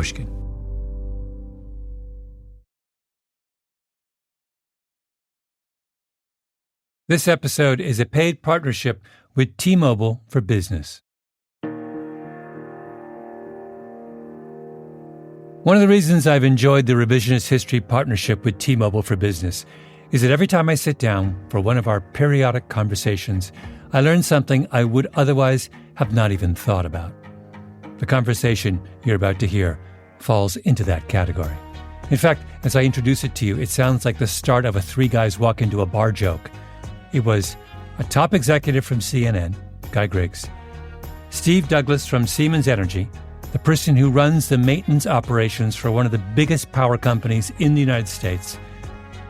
Pushkin. This episode is a paid partnership with T-Mobile for Business. One of the reasons I've enjoyed the Revisionist History partnership with T-Mobile for Business is that every time I sit down for one of our periodic conversations, I learn something I would otherwise have not even thought about. The conversation you're about to hear falls into that category. In fact, as I introduce it to you, it sounds like the start of a three guys walk into a bar joke. It was a top executive from CNN, Guy Griggs, Steve Douglas from Siemens Energy, the person who runs the maintenance operations for one of the biggest power companies in the United States,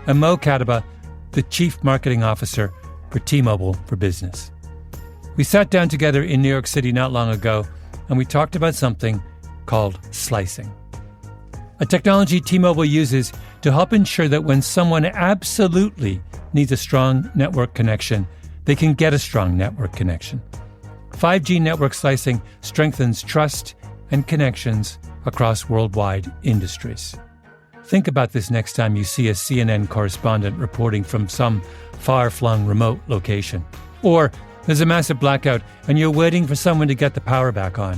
and Mo Katibeh, the chief marketing officer for T-Mobile for Business. We sat down together in New York City not long ago, and we talked about something called slicing, a technology T-Mobile uses to help ensure that when someone absolutely needs a strong network connection, they can get a strong network connection. 5G network slicing strengthens trust and connections across worldwide industries. Think about this next time you see a CNN correspondent reporting from some far-flung remote location. Or there's a massive blackout and you're waiting for someone to get the power back on.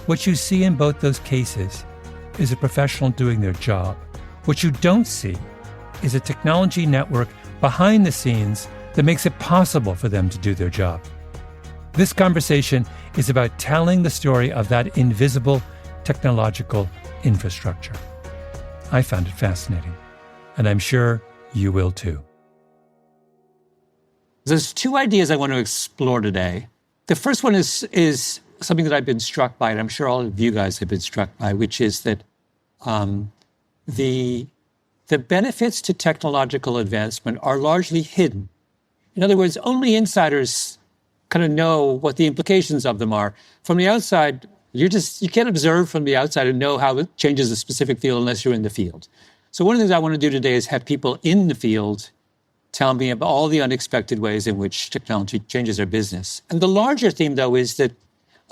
What you see in both those cases is a professional doing their job. What you don't see is a technology network behind the scenes that makes it possible for them to do their job. This conversation is about telling the story of that invisible technological infrastructure. I found it fascinating, and I'm sure you will too. There's two ideas I want to explore today. The first one is something that I've been struck by, and I'm sure all of you guys have been struck by, which is that the benefits to technological advancement are largely hidden. In other words, only insiders kind of know what the implications of them are. From the outside, you can't observe from the outside and know how it changes a specific field unless you're in the field. So one of the things I want to do today is have people in the field tell me about all the unexpected ways in which technology changes our business. And the larger theme, though, is that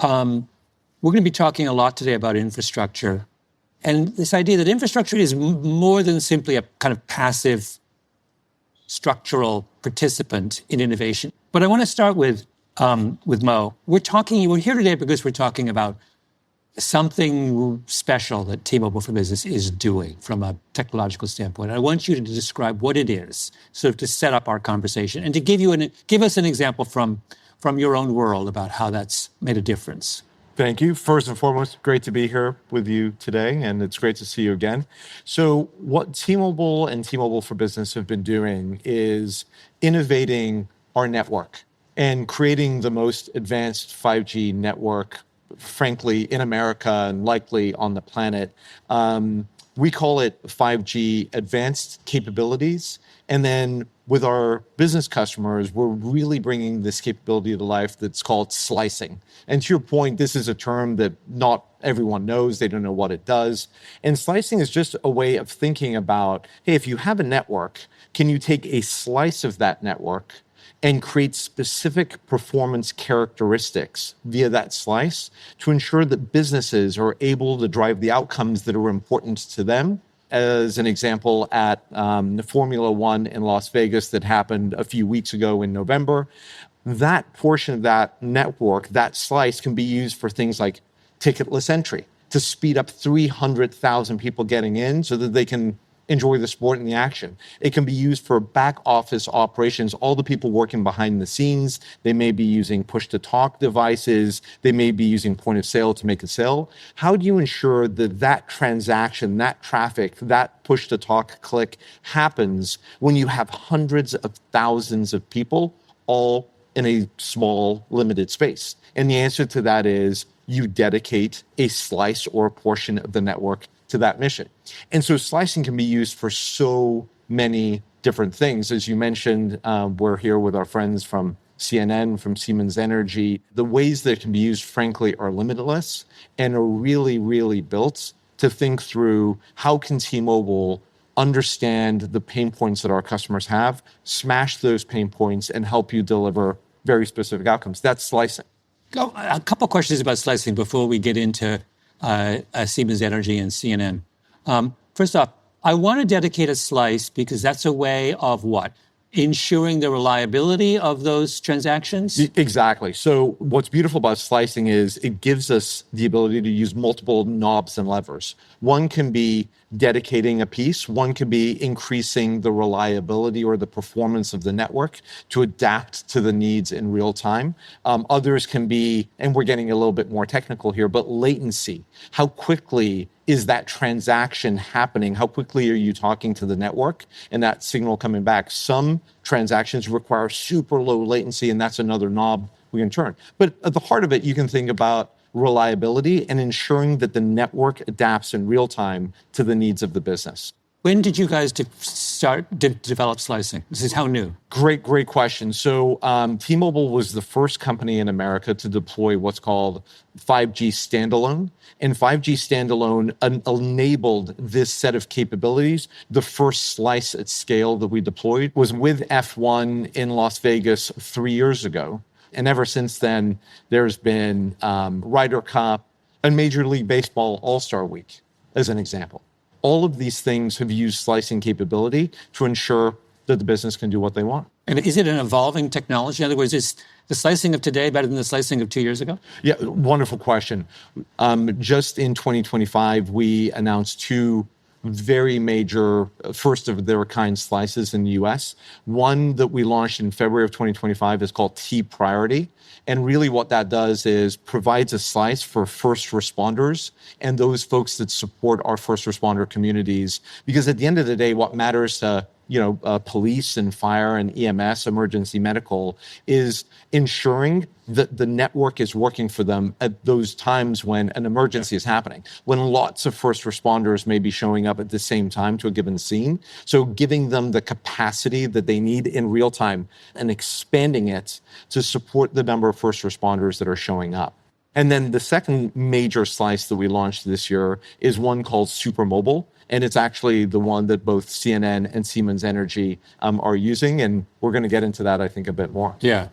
we're going to be talking a lot today about infrastructure. And this idea that infrastructure is more than simply a kind of passive structural participant in innovation. But I want to start with Mo. We're here today because we're talking about something special that T-Mobile for Business is doing from a technological standpoint. I want you to describe what it is, sort of to set up our conversation, and to give us an example from your own world about how that's made a difference. Thank you. First and foremost, great to be here with you today, and it's great to see you again. So what T-Mobile and T-Mobile for Business have been doing is innovating our network and creating the most advanced 5G network, frankly, in America and likely on the planet. We call it 5G Advanced Capabilities. And then with our business customers, we're really bringing this capability to life that's called slicing. And to your point, this is a term that not everyone knows. They don't know what it does. And slicing is just a way of thinking about, hey, if you have a network, can you take a slice of that network and create specific performance characteristics via that slice to ensure that businesses are able to drive the outcomes that are important to them? As an example, at the Formula One in Las Vegas that happened a few weeks ago in November, that portion of that network, that slice, can be used for things like ticketless entry to speed up 300,000 people getting in so that they can enjoy the sport and the action. It can be used for back office operations, all the people working behind the scenes. They may be using push-to-talk devices. They may be using point of sale to make a sale. How do you ensure that that transaction, that traffic, that push-to-talk click happens when you have hundreds of thousands of people all in a small, limited space? And the answer to that is you dedicate a slice or a portion of the network to that mission. And so slicing can be used for so many different things. As you mentioned, we're here with our friends from CNN, from Siemens Energy. The ways that it can be used, frankly, are limitless and are really, really built to think through how can T-Mobile understand the pain points that our customers have, smash those pain points, and help you deliver very specific outcomes. That's slicing. A couple questions about slicing before we get into Siemens Energy and CNN. First off, I want to dedicate a slice because that's a way of what? Ensuring the reliability of those transactions? Exactly. So what's beautiful about slicing is it gives us the ability to use multiple knobs and levers. One can be dedicating a piece. One can be increasing the reliability or the performance of the network to adapt to the needs in real time. Others can be, and we're getting a little bit more technical here, but latency. How quickly is that transaction happening? How quickly are you talking to the network and that signal coming back? Some transactions require super low latency, and that's another knob we can turn. But at the heart of it, you can think about reliability and ensuring that the network adapts in real time to the needs of the business. When did you guys start to develop slicing? This is how new? Great question. So T-Mobile was the first company in America to deploy what's called 5G standalone. And 5G standalone enabled this set of capabilities. The first slice at scale that we deployed was with F1 in Las Vegas 3 years ago. And ever since then, there's been Ryder Cup and Major League Baseball All-Star Week, as an example. All of these things have used slicing capability to ensure that the business can do what they want. And is it an evolving technology? In other words, is the slicing of today better than the slicing of 2 years ago? Yeah, wonderful question. Just in 2025, we announced two very major, first of their kind slices in the US. One that we launched in February of 2025 is called T Priority. And really what that does is provides a slice for first responders and those folks that support our first responder communities. Because at the end of the day, what matters to police and fire and EMS, emergency medical, is ensuring that the network is working for them at those times when an emergency is happening, when lots of first responders may be showing up at the same time to a given scene. So giving them the capacity that they need in real time and expanding it to support the number of first responders that are showing up. And then the second major slice that we launched this year is one called Super Mobile. And it's actually the one that both CNN and Siemens Energy are using. And we're going to get into that, I think, a bit more. Yeah.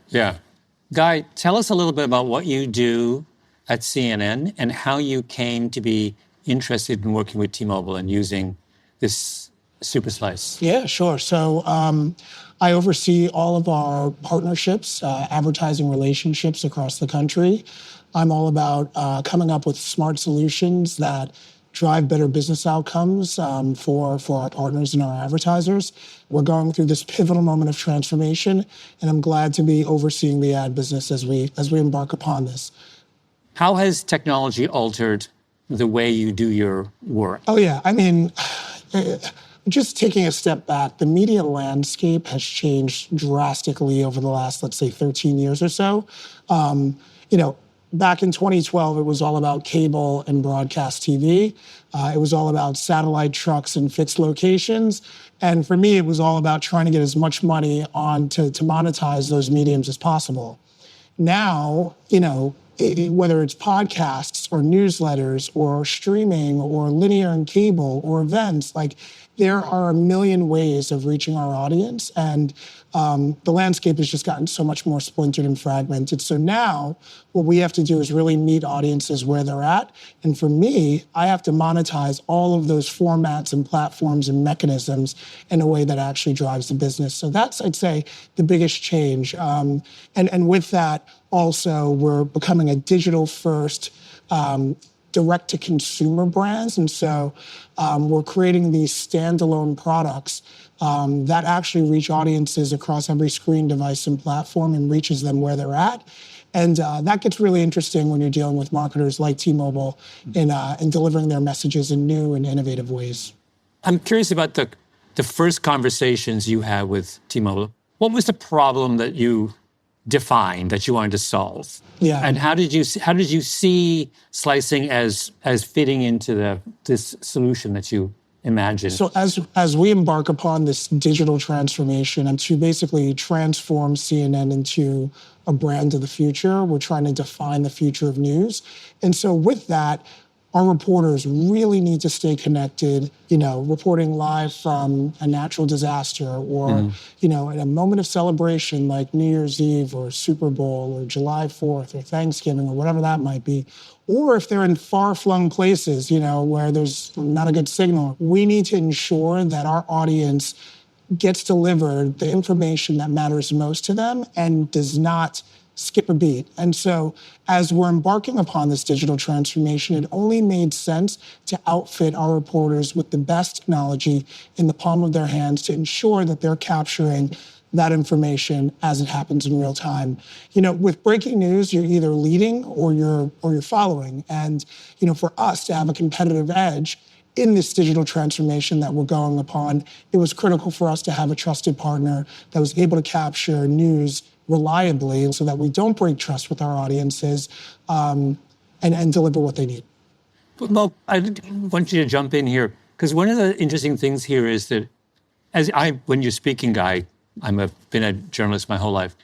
Guy, tell us a little bit about what you do at CNN and how you came to be interested in working with T-Mobile and using this super slice. Yeah, sure. So I oversee all of our partnerships, advertising relationships across the country. I'm all about coming up with smart solutions that drive better business outcomes for our partners and our advertisers. We're going through this pivotal moment of transformation, and I'm glad to be overseeing the ad business as we embark upon this. How has technology altered the way you do your work? Oh, yeah. I mean, just taking a step back, the media landscape has changed drastically over the last, let's say, 13 years or so. Back in 2012, it was all about cable and broadcast TV. It was all about satellite trucks and fixed locations. And for me, it was all about trying to get as much money on to monetize those mediums as possible. Now, whether it's podcasts or newsletters or streaming or linear and cable or events, there are a million ways of reaching our audience. And the landscape has just gotten so much more splintered and fragmented. So now what we have to do is really meet audiences where they're at. And for me, I have to monetize all of those formats and platforms and mechanisms in a way that actually drives the business. So that's, I'd say, the biggest change. And with that, also, we're becoming a digital-first direct-to-consumer brands. And so we're creating these standalone products that actually reach audiences across every screen, device, and platform and reaches them where they're at. And that gets really interesting when you're dealing with marketers like T-Mobile in delivering their messages in new and innovative ways. I'm curious about the first conversations you had with T-Mobile. What was the problem that you defined that you wanted to solve? Yeah. And how did you see slicing as fitting into this solution that you imagined? So as we embark upon this digital transformation and to basically transform CNN into a brand of the future, we're trying to define the future of news. And so with that, our reporters really need to stay connected, reporting live from a natural disaster or, in a moment of celebration like New Year's Eve or Super Bowl or July 4th or Thanksgiving or whatever that might be. Or if they're in far-flung places, where there's not a good signal, we need to ensure that our audience gets delivered the information that matters most to them and does not skip a beat. And so as we're embarking upon this digital transformation, it only made sense to outfit our reporters with the best technology in the palm of their hands to ensure that they're capturing that information as it happens in real time. With breaking news, you're either leading or you're following. And, for us to have a competitive edge in this digital transformation that we're going upon, it was critical for us to have a trusted partner that was able to capture news reliably so that we don't break trust with our audiences and deliver what they need. But Mo, I want you to jump in here, because one of the interesting things here is that when you're speaking, I've been a journalist my whole life.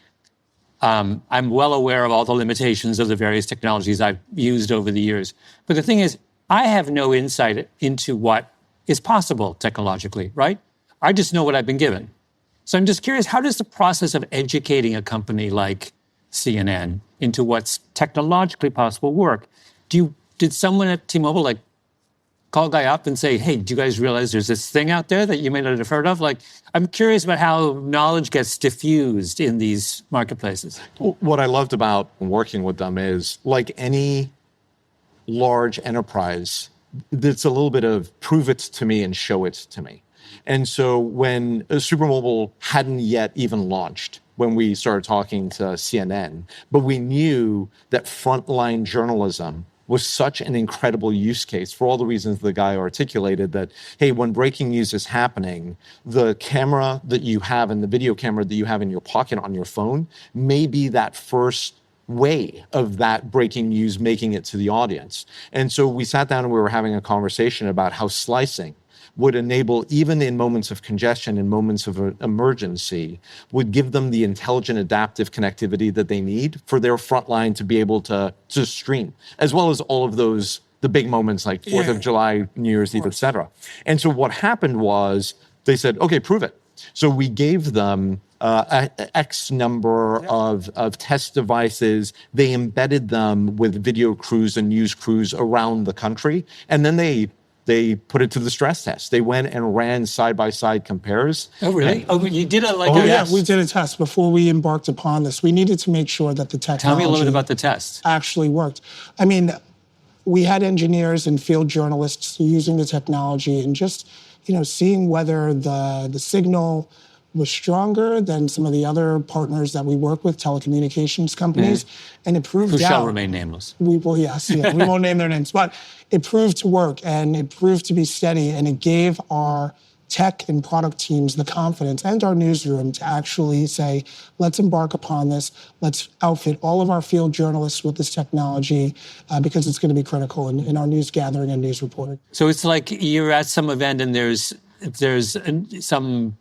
I'm well aware of all the limitations of the various technologies I've used over the years. But the thing is, I have no insight into what is possible technologically, right? I just know what I've been given. So I'm just curious, how does the process of educating a company like CNN into what's technologically possible work? Did someone at T-Mobile call a guy up and say, hey, do you guys realize there's this thing out there that you may not have heard of? I'm curious about how knowledge gets diffused in these marketplaces. What I loved about working with them is, like any large enterprise, it's a little bit of prove it to me and show it to me. And so when Supermobile hadn't yet even launched, when we started talking to CNN, but we knew that frontline journalism was such an incredible use case for all the reasons the guy articulated, that, hey, when breaking news is happening, the camera that you have and the video camera that you have in your pocket on your phone may be that first way of that breaking news making it to the audience. And so we sat down and we were having a conversation about how slicing would enable, even in moments of congestion, in moments of emergency, would give them the intelligent adaptive connectivity that they need for their frontline to be able to stream, as well as all of those, the big moments like 4th of July, New Year's Eve, et cetera. And so what happened was they said, okay, prove it. So we gave them X number of test devices. They embedded them with video crews and news crews around the country. And then they put it to the stress test. They went and ran side-by-side compares. Oh, really? You did it yeah, we did a test before we embarked upon this. We needed to make sure that the technology... Tell me a little bit about the test. ...actually worked. I mean, we had engineers and field journalists using the technology and just, seeing whether the signal was stronger than some of the other partners that we work with, telecommunications companies, and it proved Who shall remain nameless. We won't name their names, but it proved to work, and it proved to be steady, and it gave our tech and product teams the confidence and our newsroom to actually say, let's embark upon this, let's outfit all of our field journalists with this technology because it's going to be critical in our news gathering and news reporting. So it's like you're at some event and there's some...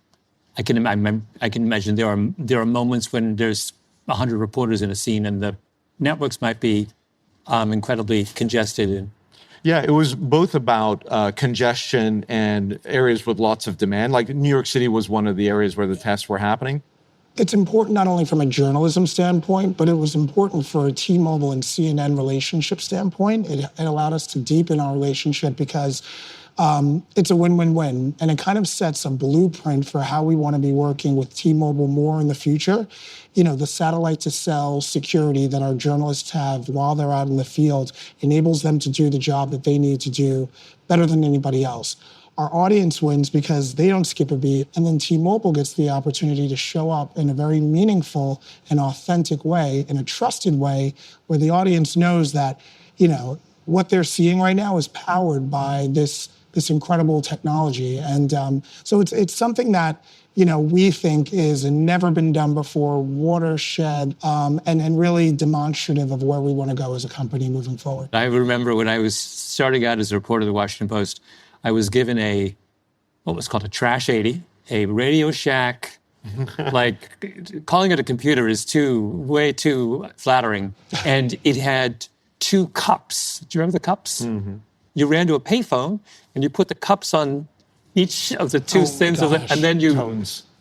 I can imagine there are moments when there's 100 reporters in a scene and the networks might be incredibly congested. Yeah, it was both about congestion and areas with lots of demand. Like New York City was one of the areas where the tests were happening. It's important not only from a journalism standpoint, but it was important for a T-Mobile and CNN relationship standpoint. It allowed us to deepen our relationship because it's a win-win-win, and it kind of sets a blueprint for how we want to be working with T-Mobile more in the future. The satellite-to-cell security that our journalists have while they're out in the field enables them to do the job that they need to do better than anybody else. Our audience wins because they don't skip a beat, and then T-Mobile gets the opportunity to show up in a very meaningful and authentic way, in a trusted way, where the audience knows that, what they're seeing right now is powered by this incredible technology. And so it's something that, we think is never been done before, watershed, and really demonstrative of where we want to go as a company moving forward. I remember when I was starting out as a reporter of the Washington Post, I was given what was called a Trash 80, a Radio Shack. Calling it a computer is way too flattering. And it had 2 cups. Do you remember the cups? Mm-hmm. you ran to a payphone and you put the cups on each of the two things, and then you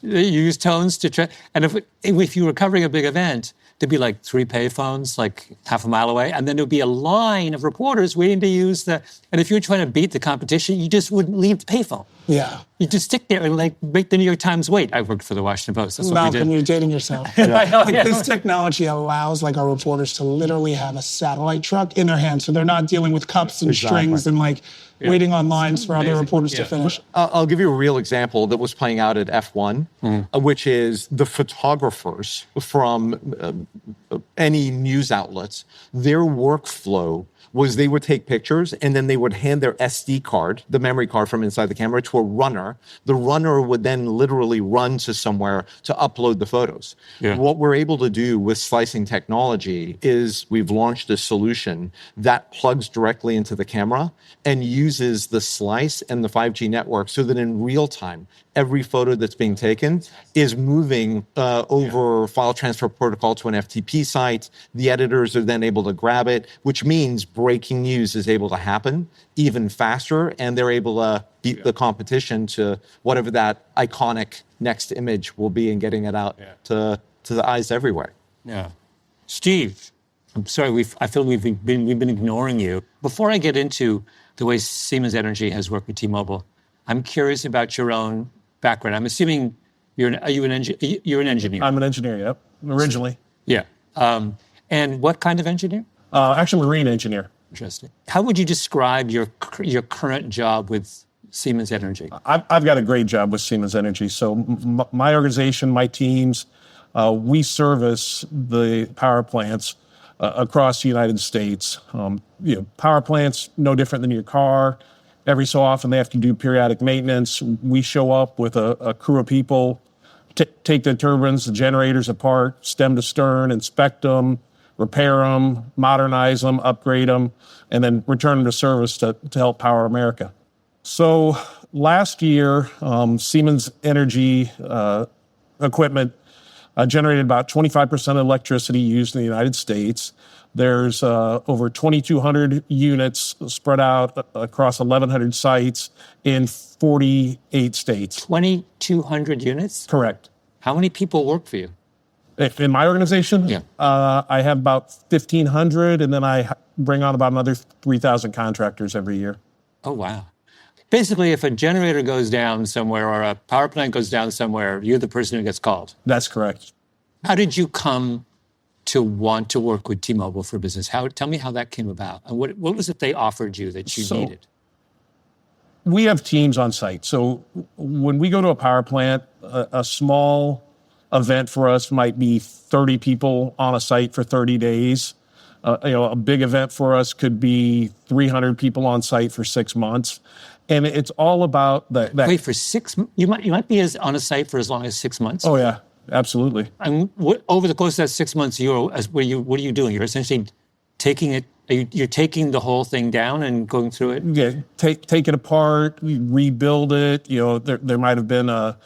use tones to try. And if you were covering a big event, there'd be like 3 payphones, like half a mile away, and then there'd be a line of reporters waiting to use the. And if you were trying to beat the competition, you just wouldn't leave the payphone. Yeah. You just stick there and like make the New York Times wait. I worked for the Washington Post. That's what we did. Malcolm, you're dating yourself. This technology allows like our reporters to literally have a satellite truck in their hand, so they're not dealing with cups and strings and like waiting on lines for other reporters to finish. I'll give you a real example that was playing out at F1, which is the photographers from any news outlets, their workflow was they would take pictures and then they would hand their SD card, the memory card from inside the camera, to a runner. The runner would then literally run to somewhere to upload the photos. Yeah. What we're able to do with slicing technology is we've launched a solution that plugs directly into the camera and uses the slice and the 5G network so that in real time, every photo that's being taken is moving over file transfer protocol to an FTP site. The editors are then able to grab it, which means breaking news is able to happen even faster, and they're able to beat the competition to whatever that iconic next image will be and getting it out to the eyes everywhere. Yeah. Steve, I'm sorry, I feel we've been ignoring you. Before I get into the way Siemens Energy has worked with T-Mobile, I'm curious about your own background. I'm assuming you're an engineer. I'm an engineer, yep, originally. Yeah. And what kind of engineer? Actually, marine engineer. Interesting. How would you describe your current job with Siemens Energy? I've got a great job with Siemens Energy. So my organization, my teams, we service the power plants across the United States. Power plants, no different than your car. Every so often, they have to do periodic maintenance. We show up with a crew of people, take the turbines, the generators apart, stem to stern, inspect them, repair them, modernize them, upgrade them, and then return them to service to help power America. So last year, Siemens Energy equipment generated about 25% of electricity used in the United States. There's over 2,200 units spread out across 1,100 sites in 48 states. 2,200 units? Correct. How many people work for you? In my organization? Yeah. I have about 1,500, and then I bring on about another 3,000 contractors every year. Oh, wow. Basically, if a generator goes down somewhere or a power plant goes down somewhere, you're the person who gets called. That's correct. How did you come to want to work with T-Mobile for Business? Tell me how that came about. And what was it they offered you that you needed? We have teams on site. So when we go to a power plant, a small event for us might be 30 people on a site for 30 days. A big event for us could be 300 people on site for 6 months. And it's all about that. Wait, for 6 months? You might be on a site for as long as 6 months? Oh, yeah, absolutely. And over the course of that 6 months, what are you doing? You're essentially taking it, you're taking the whole thing down and going through it? Yeah, take it apart, rebuild it. There might have been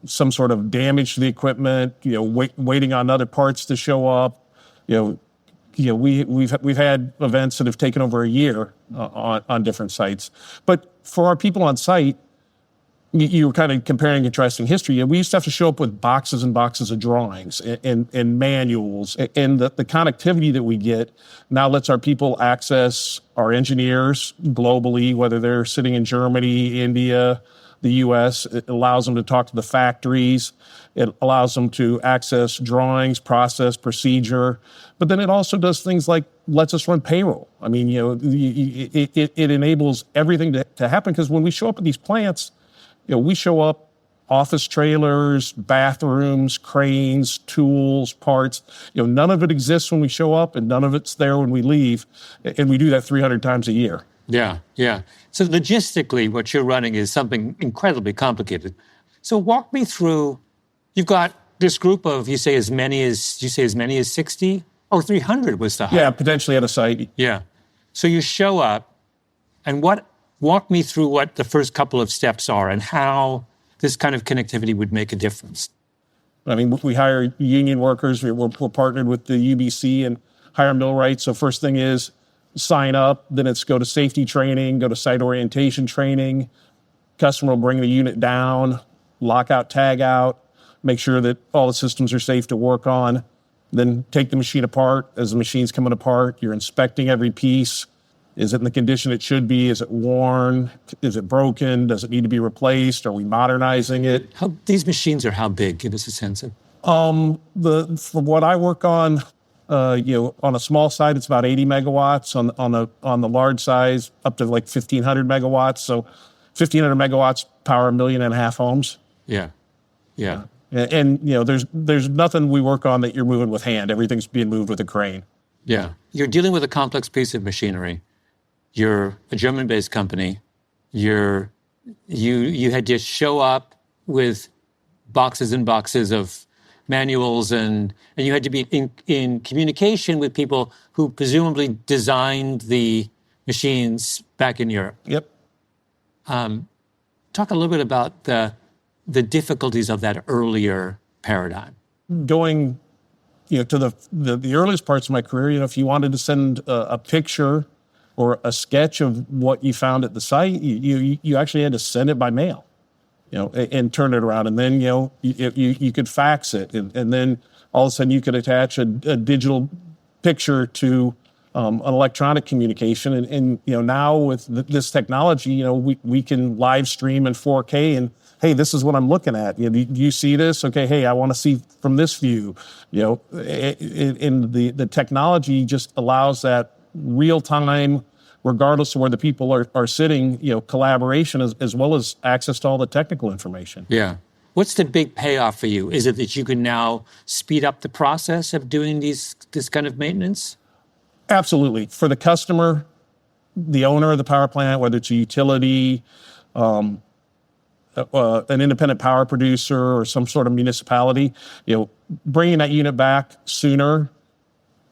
some sort of damage to the equipment, waiting on other parts to show up. We've had events that have taken over a year on different sites. But for our people on site, you were kind of comparing and contrasting history. We used to have to show up with boxes and boxes of drawings and manuals. And the connectivity that we get now lets our people access our engineers globally, whether they're sitting in Germany, India, the U.S. It allows them to talk to the factories. It allows them to access drawings, process, procedure. But then it also does things like lets us run payroll. I mean, it enables everything to happen, because when we show up at these plants, we show up office trailers, bathrooms, cranes, tools, parts. None of it exists when we show up, and none of it's there when we leave. And we do that 300 times a year. Yeah. So logistically, what you're running is something incredibly complicated. So walk me through. You've got this group of, you say as many as 60? Oh, 300 was the high. Yeah, potentially at a site. Yeah. So you show up, and walk me through what the first couple of steps are and how this kind of connectivity would make a difference. I mean, we hire union workers. We're partnered with the UBC and hire millwrights. So first thing is sign up, then it's go to safety training, go to site orientation training. Customer will bring the unit down, lock out, tag out, make sure that all the systems are safe to work on, then take the machine apart. As the machine's coming apart, you're inspecting every piece. Is it in the condition it should be? Is it worn? Is it broken? Does it need to be replaced? Are we modernizing it? These machines are how big? Give us a sense of. From what I work on, on a small site, it's about 80 megawatts. On the large size, up to like 1,500 megawatts. So 1,500 megawatts power 1.5 million homes. Yeah. And there's nothing we work on that you're moving with hand. Everything's being moved with a crane. Yeah. You're dealing with a complex piece of machinery. You're a German-based company. You had to show up with boxes and boxes of manuals, and you had to be in communication with people who presumably designed the machines back in Europe. Yep. Talk a little bit about the difficulties of that earlier paradigm. Going, to the earliest parts of my career, if you wanted to send a picture or a sketch of what you found at the site, you actually had to send it by mail, and turn it around. And then, you could fax it. And then all of a sudden you could attach a digital picture to an electronic communication. And now with this technology, we can live stream in 4K and, hey, this is what I'm looking at. Do you see this? Okay, hey, I want to see from this view. And the technology just allows that real time, regardless of where the people are sitting, collaboration as well as access to all the technical information. Yeah. What's the big payoff for you? Is it that you can now speed up the process of doing this kind of maintenance? Absolutely. For the customer, the owner of the power plant, whether it's a utility, an independent power producer, or some sort of municipality, bringing that unit back sooner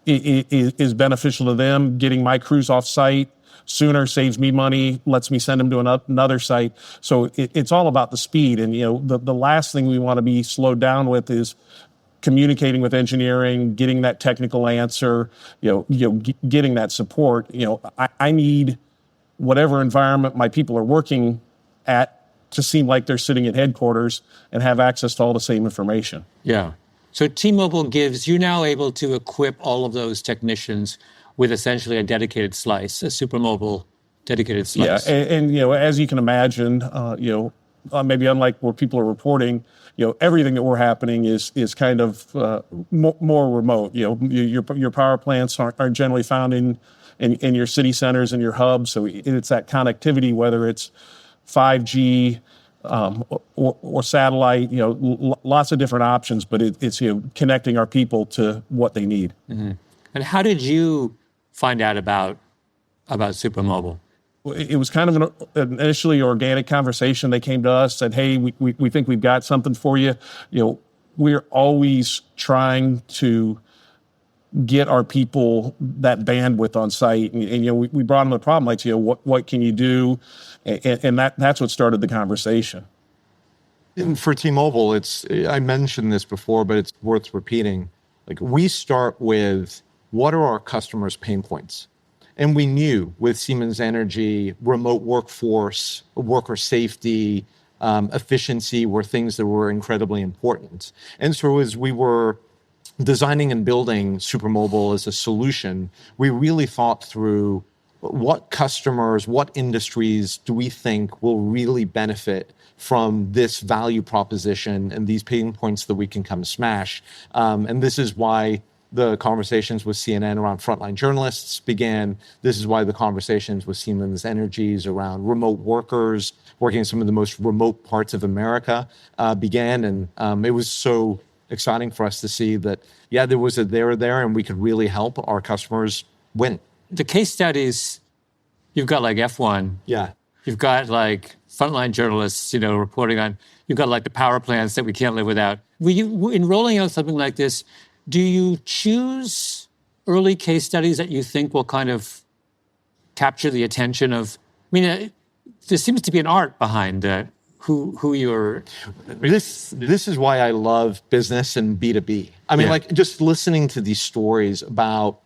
is beneficial to them. Getting my crews off site sooner saves me money, lets me send them to another site. So it's all about the speed. And the last thing we want to be slowed down with is communicating with engineering, getting that technical answer, getting that support. I need whatever environment my people are working at to seem like they're sitting at headquarters and have access to all the same information. Yeah. So T-Mobile you're now able to equip all of those technicians with essentially a dedicated slice, a supermobile dedicated slice. Yeah, and as you can imagine, maybe unlike where people are reporting, everything that we're happening is kind of more remote. Your power plants aren't generally found in your city centers and your hubs, so it's that connectivity, whether it's 5G or satellite, lots of different options, but it's connecting our people to what they need. Mm-hmm. And how did you find out about Supermobile? It was kind of an initially organic conversation. They came to us, said, "Hey, we think we've got something for you." We're always trying to get our people that bandwidth on site, and we brought them the problem, like, what can you do, and that's what started the conversation. And for T-Mobile, I mentioned this before, but it's worth repeating. Like, we start with what are our customers' pain points? And we knew with Siemens Energy, remote workforce, worker safety, efficiency were things that were incredibly important. And so as we were designing and building Supermobile as a solution, we really thought through what customers, what industries do we think will really benefit from this value proposition and these pain points that we can come smash. And this is why the conversations with CNN around frontline journalists began. This is why the conversations with Siemens Energies around remote workers working in some of the most remote parts of America began. And it was so exciting for us to see that, there was a there, and we could really help our customers win. The case studies, you've got like F1. Yeah. You've got like frontline journalists, reporting on, you've got like the power plants that we can't live without. In rolling out something like this, do you choose early case studies that you think will kind of capture the attention of, there seems to be an art behind who you're... This is why I love business and B2B. Like just listening to these stories about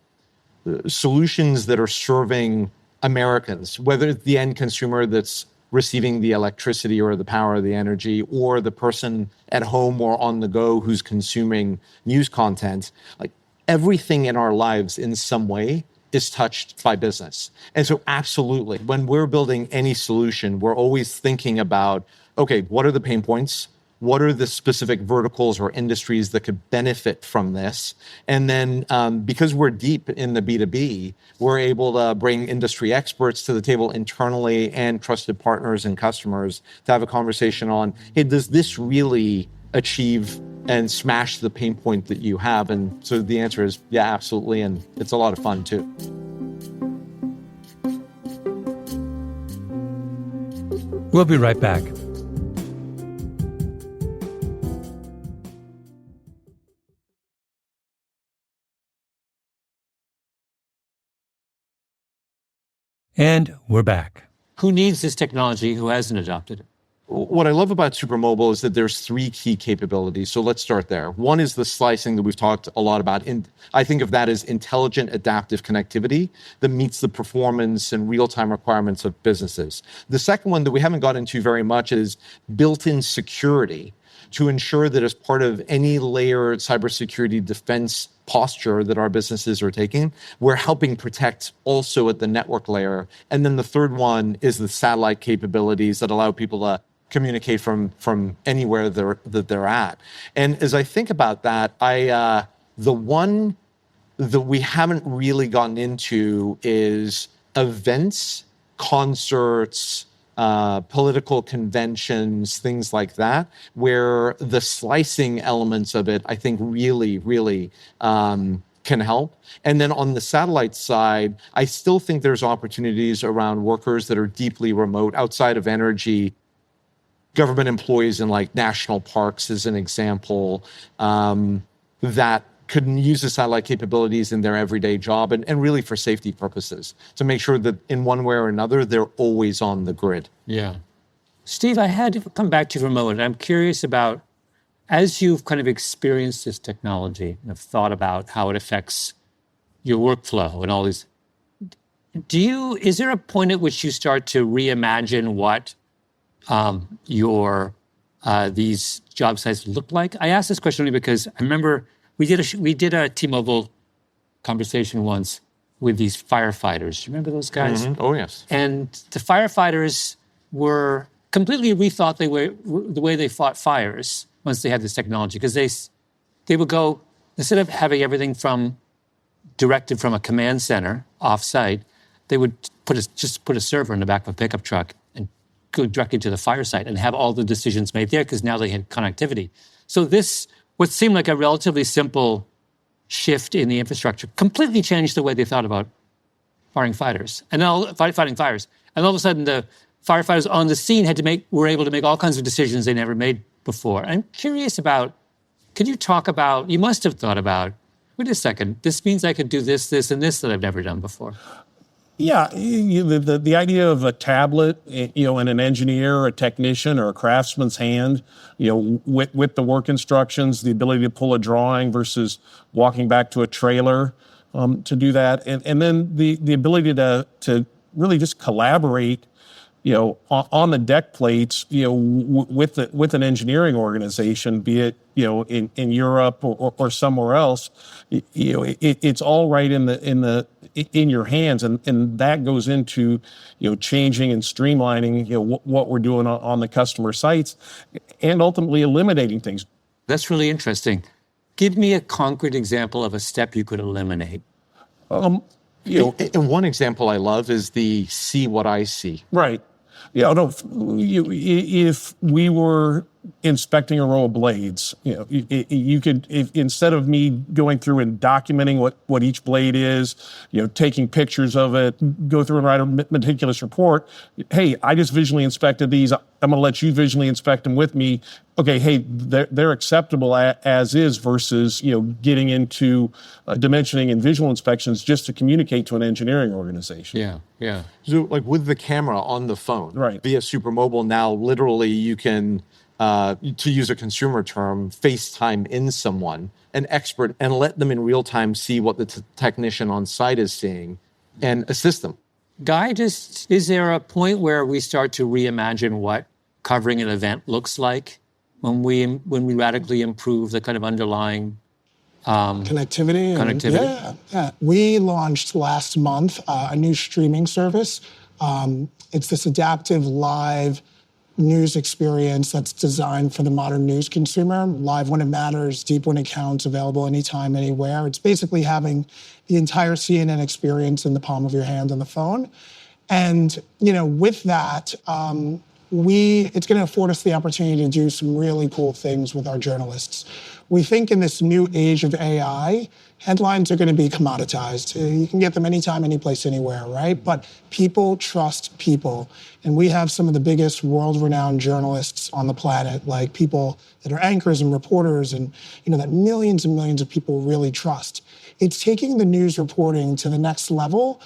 solutions that are serving Americans, whether it's the end consumer that's receiving the electricity or the power of the energy, or the person at home or on the go who's consuming news content. Like, everything in our lives in some way is touched by business. And so absolutely, when we're building any solution, we're always thinking about, okay, what are the pain points? What are the specific verticals or industries that could benefit from this? And then because we're deep in the B2B, we're able to bring industry experts to the table internally and trusted partners and customers to have a conversation on, hey, does this really achieve and smash the pain point that you have? And so the answer is, yeah, absolutely. And it's a lot of fun too. We'll be right back. And we're back. Who needs this technology? Who hasn't adopted it? What I love about Supermobile is that there's three key capabilities. So let's start there. One is the slicing that we've talked a lot about. And I think of that as intelligent adaptive connectivity that meets the performance and real-time requirements of businesses. The second one that we haven't got into very much is built-in security to ensure that as part of any layered cybersecurity defense posture that our businesses are taking, we're helping protect also at the network layer. And then the third one is the satellite capabilities that allow people to communicate from anywhere that they're at. And as I think about that, the one that we haven't really gotten into is events, concerts, political conventions, things like that, where the slicing elements of it, I think, really, really can help. And then on the satellite side, I still think there's opportunities around workers that are deeply remote outside of energy, government employees in like national parks as an example, that could use the satellite capabilities in their everyday job and really for safety purposes to make sure that in one way or another, they're always on the grid. Yeah. Steve, I had to come back to you for a moment. I'm curious about, as you've kind of experienced this technology and have thought about how it affects your workflow and all these, is there a point at which you start to reimagine what these job sites look like? I asked this question only because I remember we did a T-Mobile conversation once with these firefighters. You remember those guys? Mm-hmm. Oh, yes. And the firefighters were completely rethought the way they fought fires once they had this technology, because they would go, instead of having everything directed from a command center off-site, they would just put a server in the back of a pickup truck and go directly to the fire site and have all the decisions made there, because now they had connectivity. So this, what seemed like a relatively simple shift in the infrastructure, completely changed the way they thought about fighting fires. And all of a sudden, the firefighters on the scene were able to make all kinds of decisions they never made before. I'm curious about, could you talk about, you must have thought about, wait a second, this means I could do this, this, and this that I've never done before. Yeah, the idea of a tablet, in an engineer, or a technician, or a craftsman's hand, with the work instructions, the ability to pull a drawing versus walking back to a trailer to do that, and then the ability to really just collaborate, on the deck plates, with an engineering organization, be it in Europe or somewhere else, it's all right in your hands, and that goes into changing and streamlining what we're doing on the customer sites, and ultimately eliminating things. That's really interesting. Give me a concrete example of a step you could eliminate. And one example I love is the see what I see. Right. Yeah, if we were inspecting a row of blades, you could, instead of me going through and documenting what each blade is, taking pictures of it, go through and write a meticulous report. Hey, I just visually inspected these. I'm going to let you visually inspect them with me. Okay, hey, they're acceptable as is, versus getting into dimensioning and visual inspections just to communicate to an engineering organization. Yeah. So, like with the camera on the phone, right, via Supermobile, now literally you can to use a consumer term, FaceTime in someone, an expert, and let them in real time see what the technician on site is seeing and assist them. Guy, is there a point where we start to reimagine what covering an event looks like when we radically improve the kind of underlying connectivity? Yeah. We launched last month a new streaming service. It's this adaptive live news experience that's designed for the modern news consumer. Live when it matters, deep when it counts, available anytime, anywhere. It's basically having the entire CNN experience in the palm of your hand on the phone. And, with that, it's going to afford us the opportunity to do some really cool things with our journalists. We think in this new age of AI, headlines are going to be commoditized. You can get them anytime, any place, anywhere, right? But people trust people. And we have some of the biggest world-renowned journalists on the planet, like people that are anchors and reporters and, that millions and millions of people really trust. It's taking the news reporting to the next level.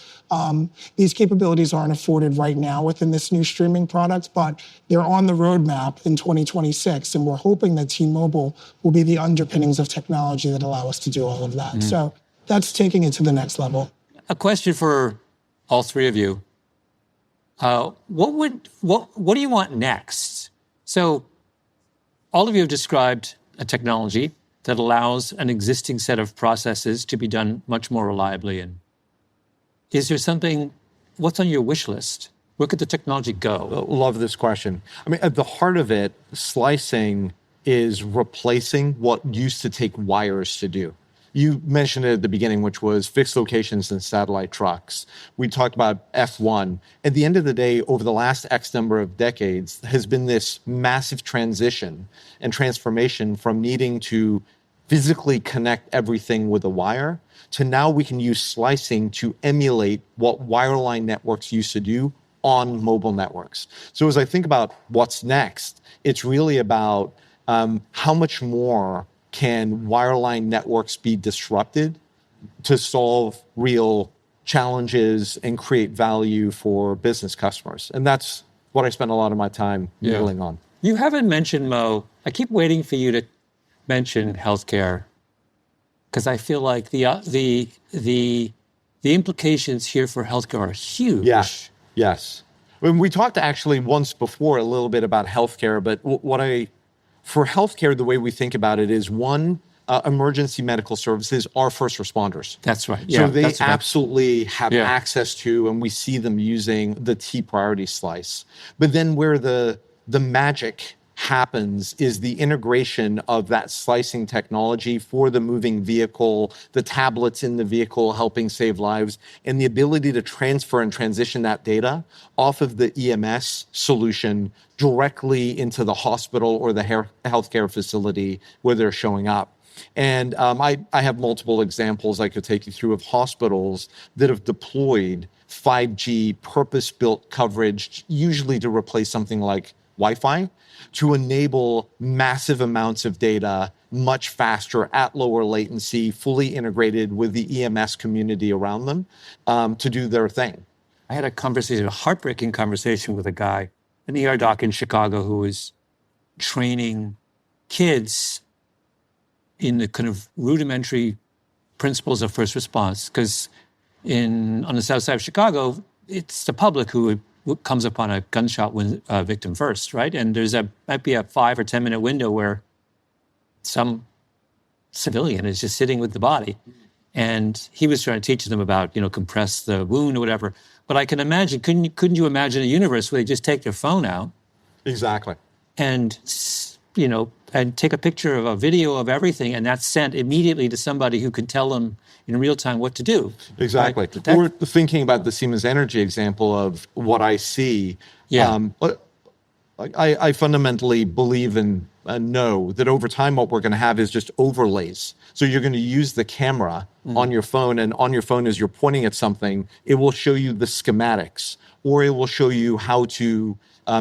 These capabilities aren't afforded right now within this new streaming product, but they're on the roadmap in 2026. And we're hoping that T-Mobile will be the underpinnings of technology that allow us to do all of that. So that's taking it to the next level. A question for all three of you. What do you want next? So all of you have described a technology that allows an existing set of processes to be done much more reliably. And is there something, what's on your wish list? Where could the technology go? Love this question. I mean, at the heart of it, slicing is replacing what used to take wires to do. You mentioned it at the beginning, which was fixed locations and satellite trucks. We talked about F1. At the end of the day, over the last X number of decades, has been this massive transition and transformation from needing to physically connect everything with a wire to now we can use slicing to emulate what wireline networks used to do on mobile networks. So as I think about what's next, it's really about how much more can wireline networks be disrupted to solve real challenges and create value for business customers. And that's what I spend a lot of my time noodling on. You haven't mentioned, Mo. I keep waiting for you to mention healthcare because I feel like the implications here for healthcare are huge. Yes. When we talked actually once before a little bit about healthcare, but for healthcare, the way we think about it is one, emergency medical services are first responders. That's right. So they absolutely have access to, and we see them using the T priority slice. But then where the magic happens is the integration of that slicing technology for the moving vehicle, the tablets in the vehicle helping save lives, and the ability to transfer and transition that data off of the EMS solution directly into the hospital or the healthcare facility where they're showing up. And I have multiple examples I could take you through of hospitals that have deployed 5G purpose-built coverage, usually to replace something like Wi-Fi, to enable massive amounts of data much faster at lower latency, fully integrated with the EMS community around them to do their thing. I had a heartbreaking conversation with a guy, an ER doc in Chicago, who was training kids in the kind of rudimentary principles of first response. Because on the south side of Chicago, it's the public who comes upon a gunshot victim first, right? And might be a 5 or 10 minute window where some civilian is just sitting with the body. And he was trying to teach them about, compress the wound or whatever. But I can imagine, couldn't you imagine a universe where they just take their phone out? Exactly. And, and take a picture of a video of everything, and that's sent immediately to somebody who can tell them in real time what to do. Exactly. Right? We're thinking about the Siemens Energy example of what I see. Yeah. I fundamentally believe and know that over time what we're going to have is just overlays. So you're going to use the camera on your phone, and on your phone as you're pointing at something, it will show you the schematics, or it will show you how to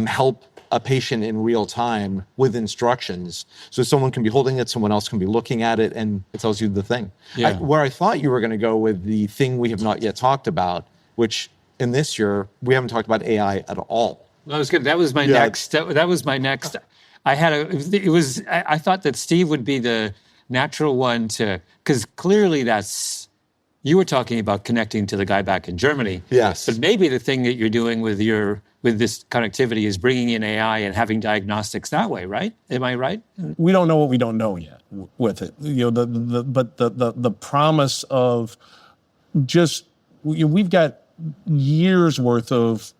help a patient in real time with instructions. So someone can be holding it, someone else can be looking at it, and it tells you the thing. Yeah. Where I thought you were going to go with the thing we have not yet talked about, which in this year, we haven't talked about AI at all. That was good. That was my next. That was my next. I thought that Steve would be the natural one because clearly you were talking about connecting to the guy back in Germany. Yes. But maybe the thing that you're doing with this connectivity is bringing in AI and having diagnostics that way, right? Am I right? We don't know what we don't know yet with it. But the promise of we've got years worth of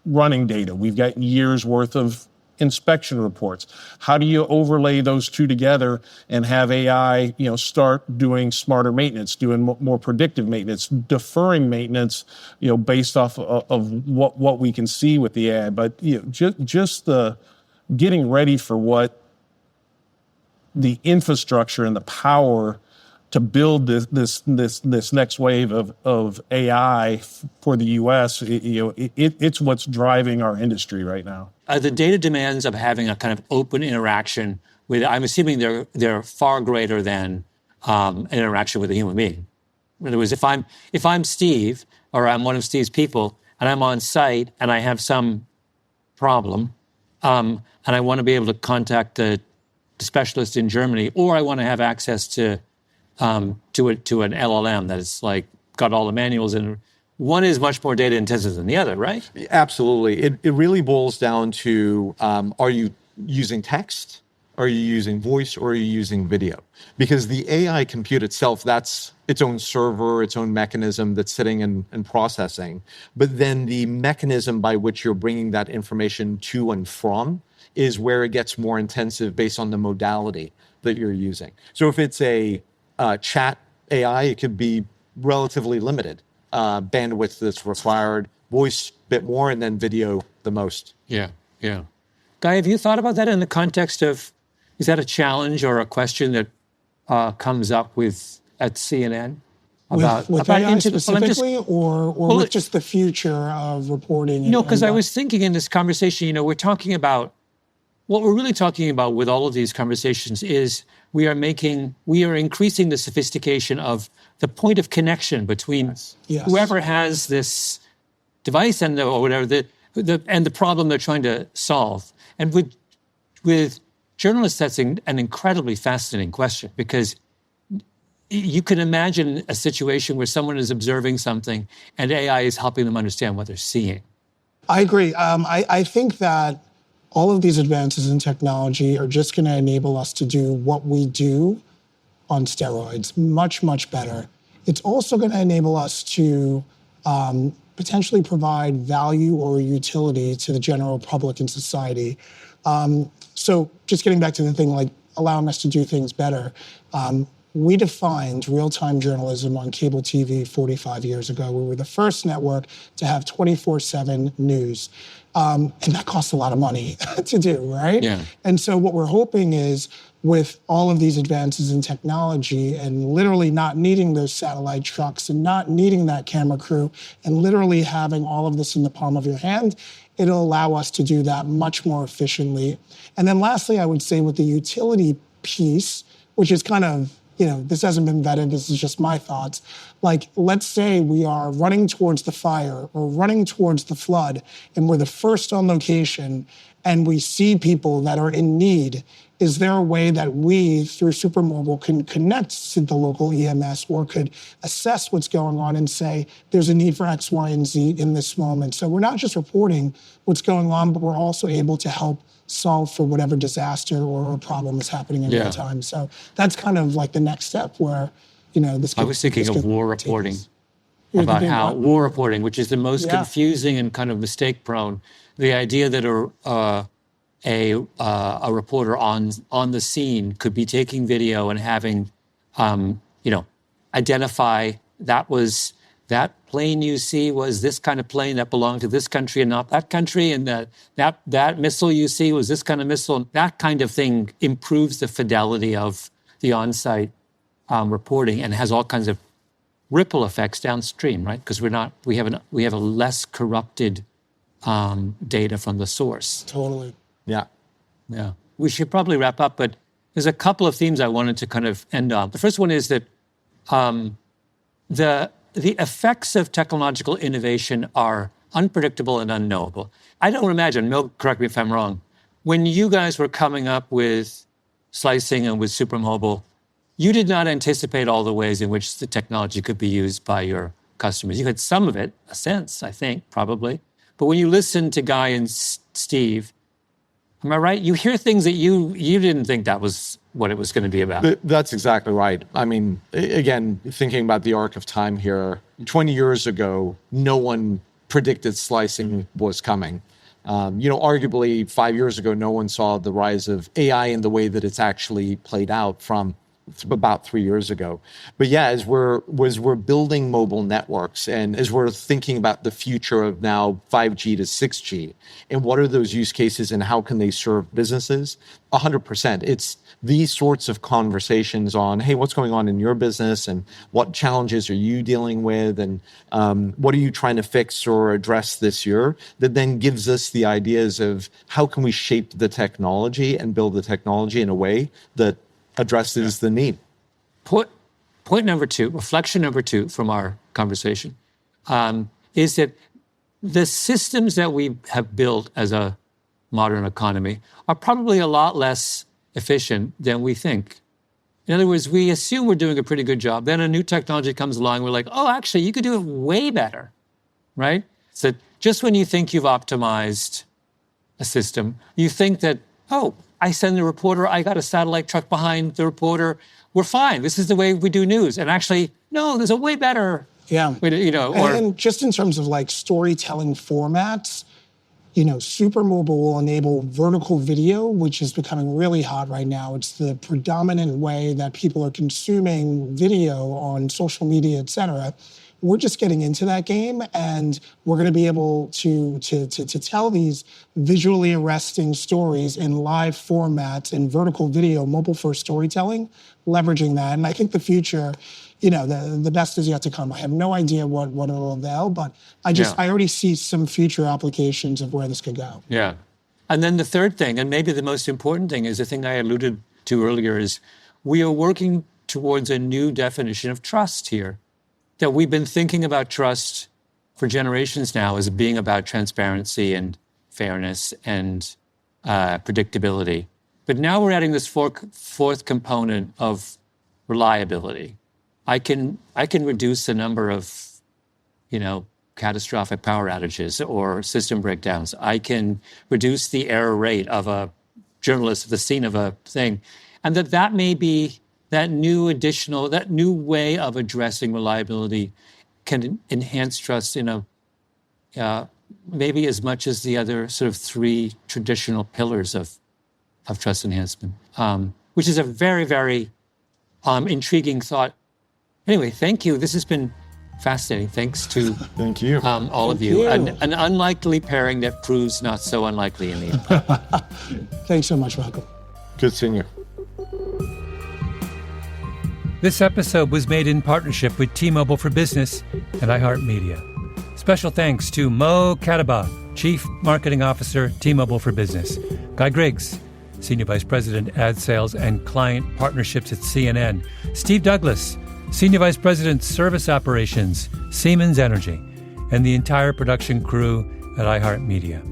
running data. We've got years worth of inspection reports. How do you overlay those two together and have AI, start doing smarter maintenance, doing more predictive maintenance, deferring maintenance, based off of what we can see with the AI. But just the getting ready for what the infrastructure and the power to build this next wave of AI for the U.S. It's what's driving our industry right now. The data demands of having a kind of open interaction with, I'm assuming they're far greater than an interaction with a human being. In other words, if I'm Steve, or I'm one of Steve's people, and I'm on site and I have some problem, and I want to be able to contact the specialist in Germany, or I want to have access to an LLM that is got all the manuals in. One is much more data intensive than the other, right? Absolutely. It really boils down to, are you using text? Are you using voice, or are you using video? Because the AI compute itself, that's its own server, its own mechanism that's sitting and processing. But then the mechanism by which you're bringing that information to and from is where it gets more intensive based on the modality that you're using. So if it's a chat AI, it could be relatively limited bandwidth that's required, voice a bit more, and then video the most. Yeah. Guy, have you thought about that in the context of, is that a challenge or a question that comes up at CNN? With AI specifically, or with just the future of reporting? No, because I was thinking in this conversation, we're talking about, what we're really talking about with all of these conversations is we are increasing the sophistication of the point of connection between whoever has this device and the problem they're trying to solve. And with journalists, that's an incredibly fascinating question, because you can imagine a situation where someone is observing something and AI is helping them understand what they're seeing. I agree. I think that all of these advances in technology are just going to enable us to do what we do on steroids much, much better. It's also going to enable us to potentially provide value or utility to the general public and society. So just getting back to the thing, like allowing us to do things better. We defined real-time journalism on cable TV 45 years ago. We were the first network to have 24/7 news. And that costs a lot of money to do, right? Yeah. And so what we're hoping is, with all of these advances in technology and literally not needing those satellite trucks and not needing that camera crew and literally having all of this in the palm of your hand, it'll allow us to do that much more efficiently. And then lastly, I would say with the utility piece, which is kind of, this hasn't been vetted, this is just my thoughts. Like, let's say we are running towards the fire or running towards the flood, and we're the first on location, and we see people that are in need. Is there a way that we, through Supermobile, can connect to the local EMS or could assess what's going on and say, there's a need for X, Y, and Z in this moment? So we're not just reporting what's going on, but we're also able to help solve for whatever disaster or problem is happening in real time. So that's kind of like the next step where, this could, I was thinking of war reporting, war reporting, which is the most confusing and kind of mistake-prone. The idea that a reporter on the scene could be taking video and having, identify that plane you see was this kind of plane that belonged to this country and not that country, and that missile you see was this kind of missile. That kind of thing improves the fidelity of the on-site reporting and has all kinds of ripple effects downstream, right? Because we have a less corrupted data from the source. Totally. Yeah. We should probably wrap up, but there's a couple of themes I wanted to kind of end on. The first one is that the effects of technological innovation are unpredictable and unknowable. I don't imagine, Mo, correct me if I'm wrong, when you guys were coming up with slicing and with supermobile, you did not anticipate all the ways in which the technology could be used by your customers. You had some of it, a sense, I think, probably. But when you listen to Guy and Steve, am I right? You hear things that you didn't think that was what it was going to be about. That's exactly right. I mean, again, thinking about the arc of time here, 20 years ago, no one predicted slicing was coming. Arguably 5 years ago, no one saw the rise of AI in the way that it's actually played out from about 3 years ago. But yeah, as we're building mobile networks and as we're thinking about the future of now 5G to 6G, and what are those use cases and how can they serve businesses? 100%. It's these sorts of conversations on, hey, what's going on in your business and what challenges are you dealing with and what are you trying to fix or address this year, that then gives us the ideas of how can we shape the technology and build the technology in a way that addresses the need. Point number two, reflection number two from our conversation, is that the systems that we have built as a modern economy are probably a lot less efficient than we think. In other words, we assume we're doing a pretty good job. Then a new technology comes along, we're like, oh, actually, you could do it way better, right? So just when you think you've optimized a system, you think that, oh, I send the reporter, I got a satellite truck behind the reporter, we're fine. This is the way we do news. And actually, no, there's a way better way to, And just in terms of like storytelling formats, Supermobile will enable vertical video, which is becoming really hot right now. It's the predominant way that people are consuming video on social media, et cetera. We're just getting into that game, and we're going to be able to tell these visually arresting stories in live formats in vertical video, mobile-first storytelling, leveraging that. And I think the future, the best is yet to come. I have no idea what it'll avail, but I already see some future applications of where this could go. Yeah. And then the third thing, and maybe the most important thing, is the thing I alluded to earlier, is we are working towards a new definition of trust here. That we've been thinking about trust for generations now as being about transparency and fairness and predictability. But now we're adding this fourth component of reliability. I can reduce the number of, catastrophic power outages or system breakdowns. I can reduce the error rate of a journalist at the scene of a thing. And that may be that new way of addressing reliability can enhance trust in maybe as much as the other sort of three traditional pillars of trust enhancement, which is a very, very intriguing thought. Anyway, thank you. This has been fascinating. Thanks to thank you. All of you. An unlikely pairing that proves not so unlikely in the end. Thanks so much, Malcolm. Good seeing you. This episode was made in partnership with T-Mobile for Business and iHeart Media. Special thanks to Mo Katibeh, Chief Marketing Officer, T-Mobile for Business; Guy Griggs, Senior Vice President, Ad Sales and Client Partnerships at CNN; Steve Douglas, Senior Vice President, Service Operations, Siemens Energy; and the entire production crew at iHeart Media.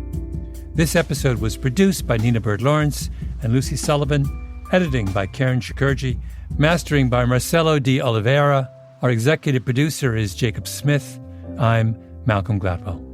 This episode was produced by Nina Bird-Lawrence and Lucy Sullivan, editing by Karen Shakurji, mastering by Marcelo de Oliveira. Our executive producer is Jacob Smith. I'm Malcolm Gladwell.